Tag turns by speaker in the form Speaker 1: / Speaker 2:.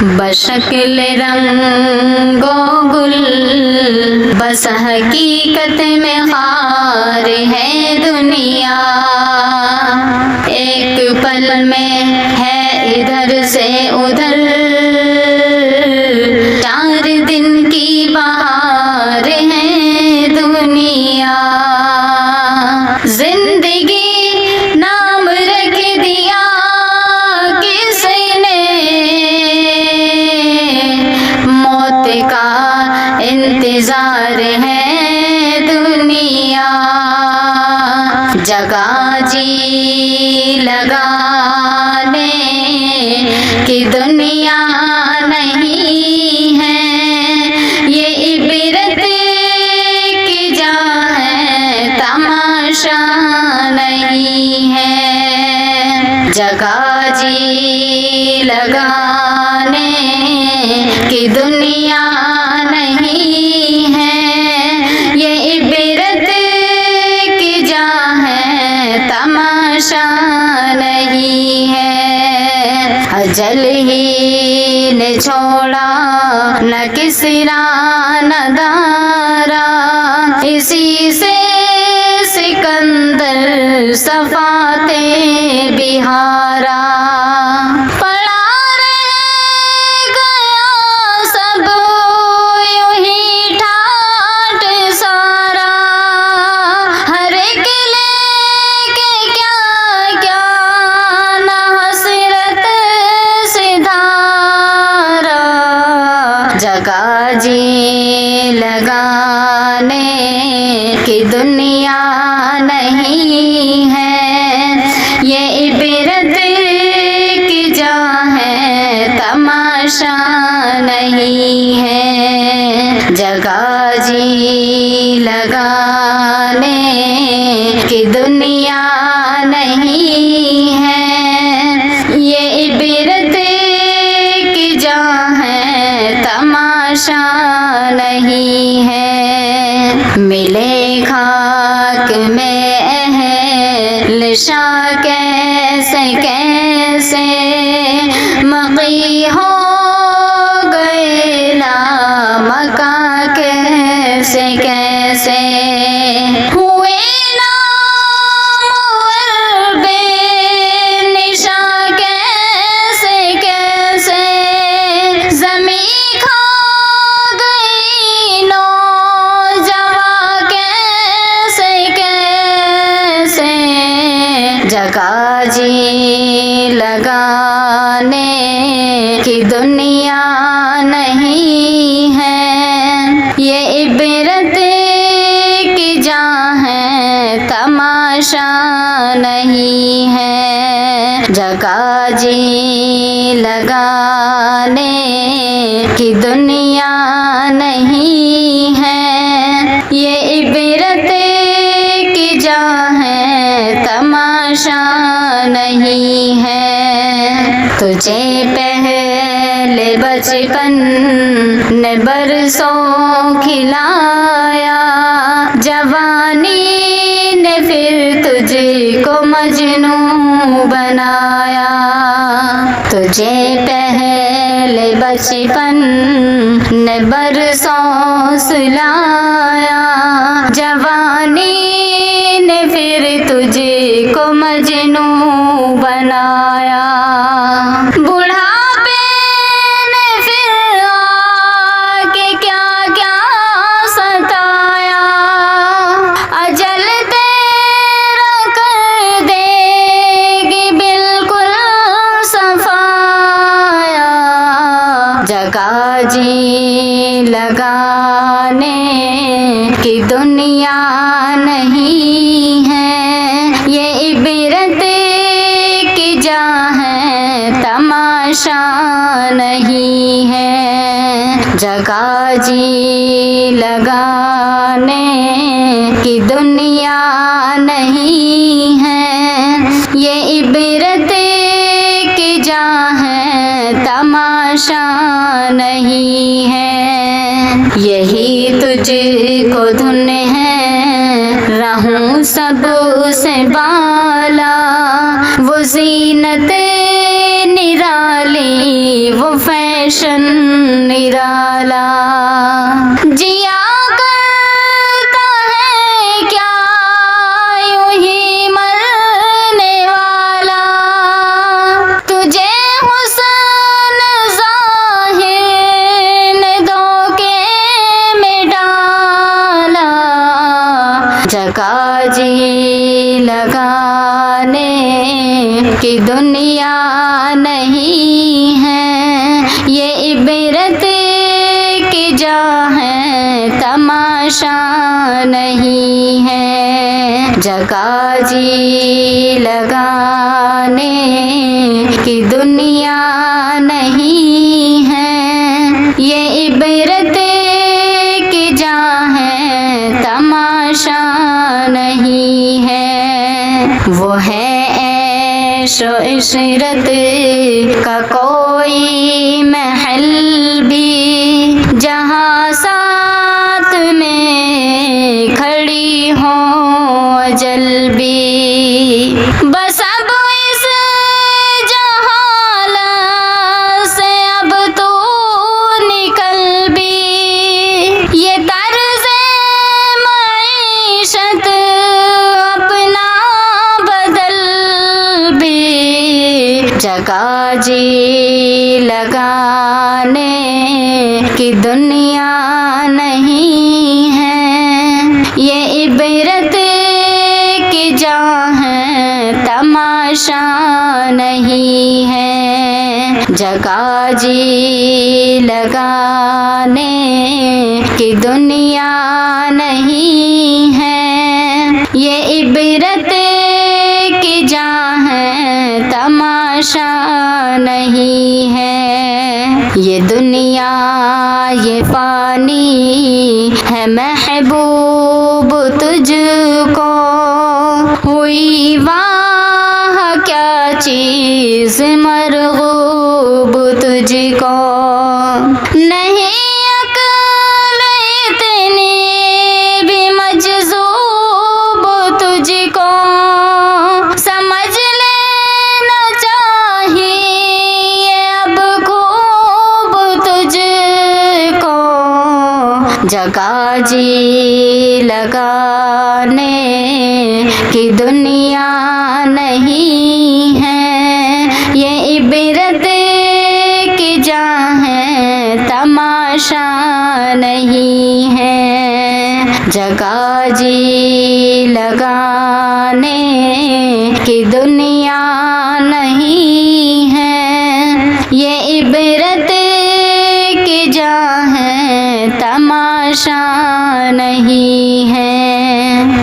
Speaker 1: बशक्ल रंगो गुल, बस हकीकत में खार है दुनिया। एक पल में है इधर से उधर, 4 दिन की बहार है दुनिया। जिंदगी नाम रख दिया किसने, मौत का इंतजार है दुनिया। जगा जी लगाने की दुनिया नहीं है, ये इबरत की जा है, तमाशा नहीं है। जगा जी लगाने की दुनिया नहीं है, ये इबरत की जा है, तमाशा नहीं है। अजल ही ने छोड़ा न किसरा न दारा, इसी से सिकंदर सफाते बिहारा। पड़ा रह गया सब यूं ही ठाट सारा, हर एक लेके क्या क्या न हसरत सिधारा। जगा जी लगाने की दुनिया नहीं है, ये इबरत की जा है, तमाशा नहीं है। जगा जी लगाने की दुनिया नहीं है, ये इबरत की जा है, तमाशा नहीं है। मिले खाक में अहल शाह कैसे कैसे, मक़ी हो गए लामका कैसे कैसे। हुए नामवर बेनिशा कैसे कैसे, ज़मीं खा गई नौजवां कैसे कैसे। जगा जी लगाने की दुनिया नहीं है, ये इबरत की जा है, तमाशा नहीं है। जगा जी लगाने की दुनिया नहीं है, ये इबरत की जा है, तमाशा नहीं है। तुझे पहले बचपन ने बरसों खिलाया, जवानी ने फिर तुझको मजनू बनाया। तुझे पहले बचपन ने बरसों सुलाया, जवानी ने फिर तुझको मजनू बनाया। बुढ़ापे ने फिर आके क्या क्या सताया, अजल तेरा कर देगी बिल्कुल सफाया। जगा जी लगाने की दुनिया नहीं है, ये इबरत की जा है, तमाशा नहीं है। जगा जी लगाने की दुनिया नहीं है, ये इबरत की जा है, तमाशा नहीं है। यही तुझको धुन है रहूं सब से बाला, वो ज़ीनत निराली वो फैल फैशन निराला। जिया करता है क्या यूं ही मरने वाला, तुझे हुस्न ज़ाहिर ने धोखे में डाला। जगह जी लगाने की दुनिया नहीं है, ये इबरत की जा है, तमाशा नहीं है। जगह जी लगाने की दुनिया नहीं है, ये इबरत की जा है, तमाशा नहीं है। वो है ऐशो इशरत का कोई महल भी, जहाँ साथ में खड़ी हो अजल भी। बस अब इस जहाला से अब तो निकल भी, ये तर्ज़ मईशत अपना बदल भी। जगह जी लगाने की दुनिया नहीं है, ये इबरत की जा है, तमाशा नहीं है। जगह जी लगाने की दुनिया नहीं है, ये इबरत की जा है, तमाशा नहीं है। ये दुनिया ये फानी है महबूब तुझको, हुई वाह क्या चीज़ मरगूब तुझको। नहीं अक्ल इतनी भी मजज़ूब तुझको, समझ लेना चाहिए अब खूब तुझको। जगह जी लगाने की दुनिया नहीं है, ये इबरत की जा है, तमाशा नहीं है। जगह जी लगाने की दुनिया नहीं है, ये इबरत की जा है, तमाशा नहीं